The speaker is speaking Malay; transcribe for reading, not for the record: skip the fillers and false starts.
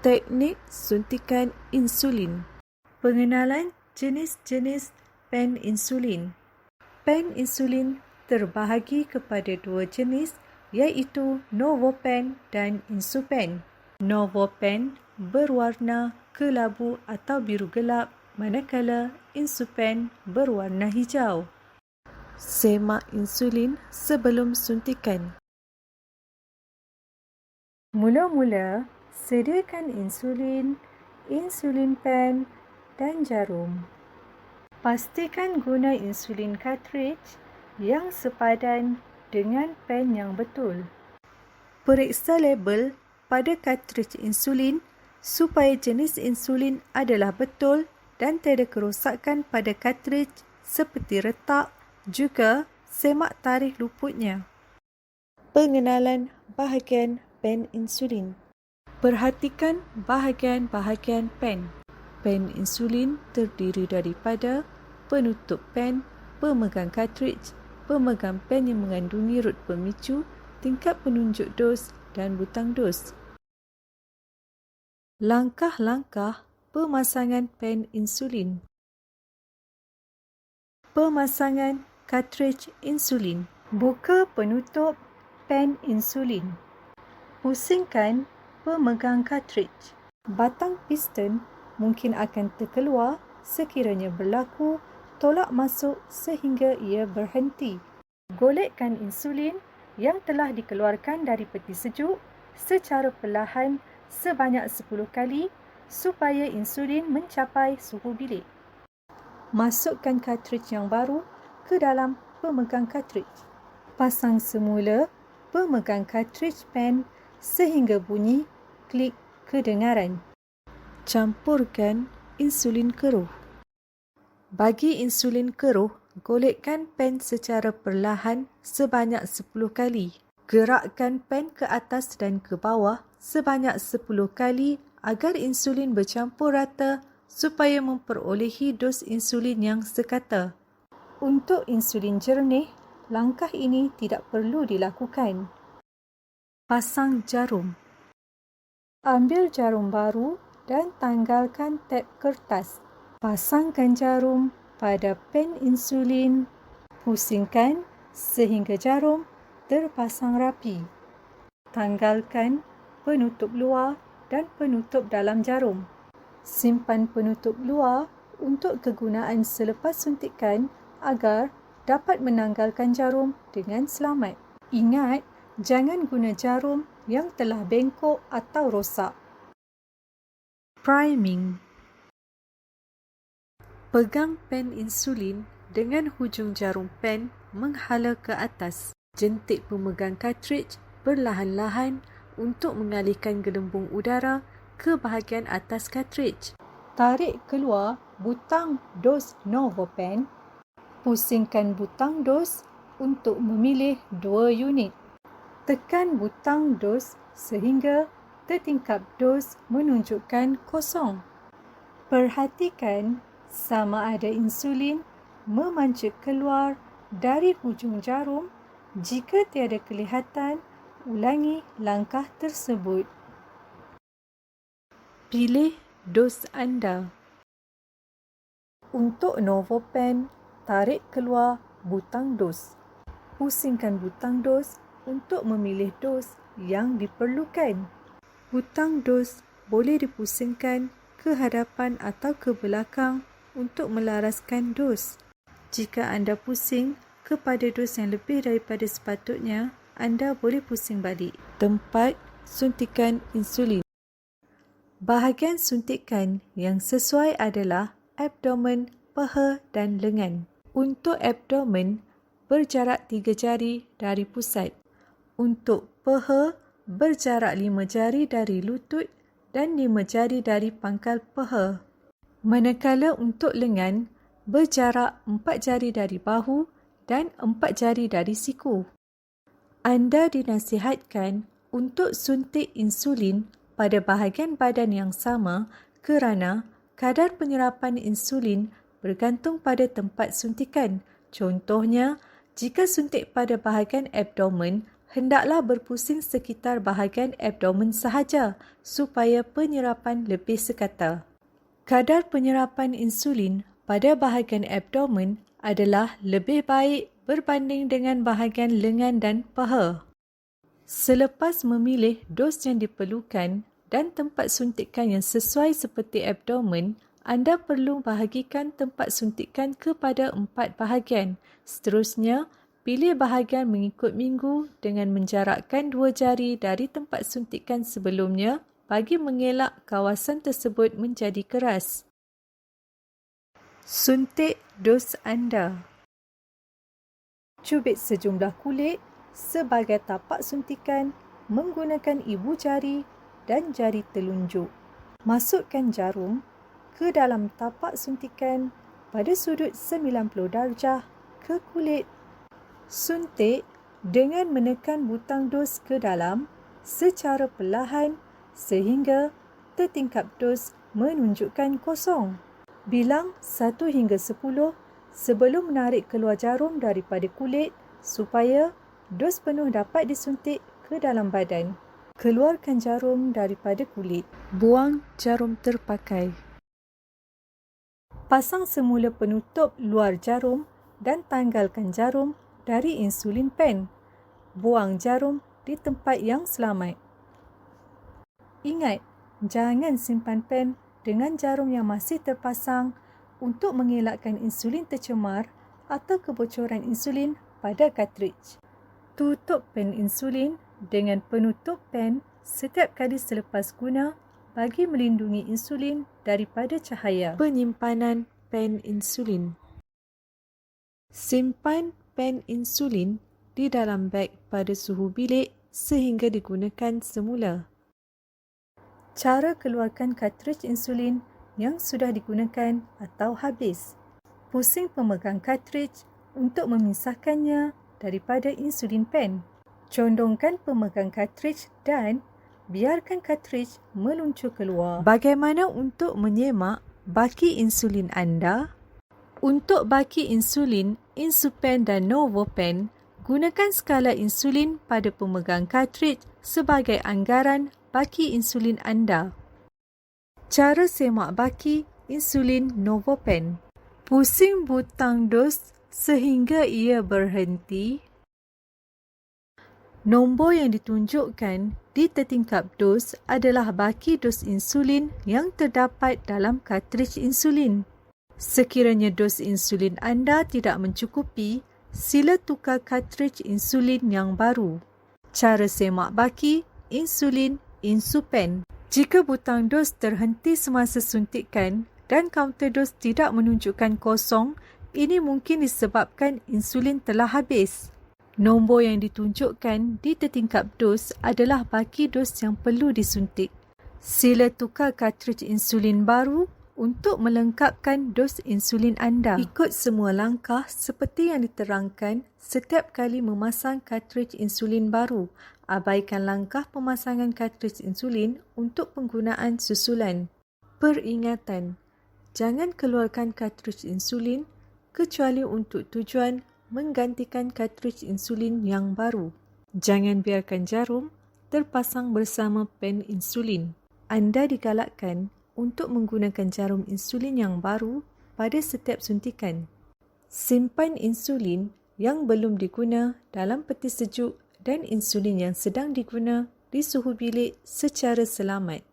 Teknik suntikan insulin. Pengenalan jenis-jenis pen insulin. Pen insulin terbahagi kepada dua jenis, iaitu Novopen dan Insupen. Novopen berwarna kelabu atau biru gelap, manakala Insupen berwarna hijau. Semak insulin sebelum suntikan. Mula-mula, sediakan insulin, insulin pen dan jarum. Pastikan guna insulin cartridge yang sepadan dengan pen yang betul. Periksa label pada cartridge insulin supaya jenis insulin adalah betul dan tiada kerosakan pada cartridge seperti retak. Juga semak tarikh luputnya. Pengenalan bahagian pen insulin. Perhatikan bahagian-bahagian pen. Pen insulin terdiri daripada penutup pen, pemegang cartridge, pemegang pen yang mengandungi rut pemicu, tingkap penunjuk dos dan butang dos. Langkah-langkah pemasangan pen insulin. Pemasangan cartridge insulin. Buka penutup pen insulin. Pusingkan pemegang cartridge. Batang piston mungkin akan terkeluar sekiranya berlaku tolak masuk sehingga ia berhenti. Golekkan insulin yang telah dikeluarkan dari peti sejuk secara perlahan sebanyak 10 kali supaya insulin mencapai suhu bilik. Masukkan cartridge yang baru ke dalam pemegang cartridge. Pasang semula pemegang cartridge pen sehingga bunyi klik kedengaran. Campurkan insulin keruh. Bagi insulin keruh, golekkan pen secara perlahan sebanyak 10 kali. Gerakkan pen ke atas dan ke bawah sebanyak 10 kali agar insulin bercampur rata supaya memperolehi dos insulin yang sekata. Untuk insulin jernih, langkah ini tidak perlu dilakukan. Pasang jarum. Ambil jarum baru dan tanggalkan tab kertas. Pasangkan jarum pada pen insulin. Pusingkan sehingga jarum terpasang rapi. Tanggalkan penutup luar dan penutup dalam jarum. Simpan penutup luar untuk kegunaan selepas suntikan agar dapat menanggalkan jarum dengan selamat. Ingat, jangan guna jarum yang telah bengkok atau rosak. Priming. Pegang pen insulin dengan hujung jarum pen menghala ke atas. Jentik pemegang cartridge perlahan-lahan untuk mengalihkan gelembung udara ke bahagian atas cartridge. Tarik keluar butang dos Novopen. Pusingkan butang dos untuk memilih 2 unit. Tekan butang dos sehingga tertingkap dos menunjukkan kosong. Perhatikan sama ada insulin memancit keluar dari hujung jarum. Jika tiada kelihatan, ulangi langkah tersebut. Pilih dos anda. Untuk Novopen, tarik keluar butang dos. Pusingkan butang dos untuk memilih dos yang diperlukan. Butang dos boleh dipusingkan ke hadapan atau ke belakang untuk melaraskan dos. Jika anda pusing kepada dos yang lebih daripada sepatutnya, anda boleh pusing balik. Tempat suntikan insulin. Bahagian suntikan yang sesuai adalah abdomen, paha dan lengan. Untuk abdomen, berjarak 3 jari dari pusat. Untuk paha, berjarak 5 jari dari lutut dan 5 jari dari pangkal paha. Manakala untuk lengan, berjarak 4 jari dari bahu dan 4 jari dari siku. Anda dinasihatkan untuk suntik insulin pada bahagian badan yang sama kerana kadar penyerapan insulin bergantung pada tempat suntikan. Contohnya, jika suntik pada bahagian abdomen, hendaklah berpusing sekitar bahagian abdomen sahaja supaya penyerapan lebih sekata. Kadar penyerapan insulin pada bahagian abdomen adalah lebih baik berbanding dengan bahagian lengan dan paha. Selepas memilih dos yang diperlukan dan tempat suntikan yang sesuai seperti abdomen, anda perlu bahagikan tempat suntikan kepada 4 bahagian. Seterusnya, pilih bahagian mengikut minggu dengan menjarakkan 2 jari dari tempat suntikan sebelumnya bagi mengelak kawasan tersebut menjadi keras. Suntik dos anda. Cubit sejumlah kulit sebagai tapak suntikan menggunakan ibu jari dan jari telunjuk. Masukkan jarum ke dalam tapak suntikan pada sudut 90 darjah ke kulit. Suntik dengan menekan butang dos ke dalam secara perlahan sehingga tertingkap dos menunjukkan kosong. Bilang 1 hingga 10 sebelum menarik keluar jarum daripada kulit supaya dos penuh dapat disuntik ke dalam badan. Keluarkan jarum daripada kulit. Buang jarum terpakai. Pasang semula penutup luar jarum dan tanggalkan jarum dari insulin pen. Buang jarum di tempat yang selamat. Ingat, jangan simpan pen dengan jarum yang masih terpasang untuk mengelakkan insulin tercemar atau kebocoran insulin pada cartridge. Tutup pen insulin dengan penutup pen setiap kali selepas guna bagi melindungi insulin daripada cahaya. Penyimpanan pen insulin. Simpan pen insulin di dalam beg pada suhu bilik sehingga digunakan semula. Cara keluarkan cartridge insulin yang sudah digunakan atau habis. Pusing pemegang cartridge untuk memisahkannya daripada insulin pen. Condongkan pemegang cartridge dan biarkan cartridge meluncur keluar. Bagaimana untuk menyemak baki insulin anda? Untuk baki insulin, Insupen dan Novopen, gunakan skala insulin pada pemegang cartridge sebagai anggaran baki insulin anda. Cara semak baki insulin Novopen. Pusing butang dos sehingga ia berhenti. Nombor yang ditunjukkan di tertingkap dos adalah baki dos insulin yang terdapat dalam cartridge insulin. Sekiranya dos insulin anda tidak mencukupi, sila tukar cartridge insulin yang baru. Cara semak baki insulin Insupen. Jika butang dos terhenti semasa suntikan dan kaunter dos tidak menunjukkan kosong, ini mungkin disebabkan insulin telah habis. Nombor yang ditunjukkan di tertingkap dos adalah baki dos yang perlu disuntik. Sila tukar cartridge insulin baru untuk melengkapkan dos insulin anda. Ikut semua langkah seperti yang diterangkan setiap kali memasang cartridge insulin baru. Abaikan langkah pemasangan cartridge insulin untuk penggunaan susulan. Peringatan, jangan keluarkan cartridge insulin kecuali untuk tujuan menggantikan cartridge insulin yang baru. Jangan biarkan jarum terpasang bersama pen insulin. Anda digalakkan untuk menggunakan jarum insulin yang baru pada setiap suntikan. Simpan insulin yang belum diguna dalam peti sejuk dan insulin yang sedang diguna di suhu bilik secara selamat.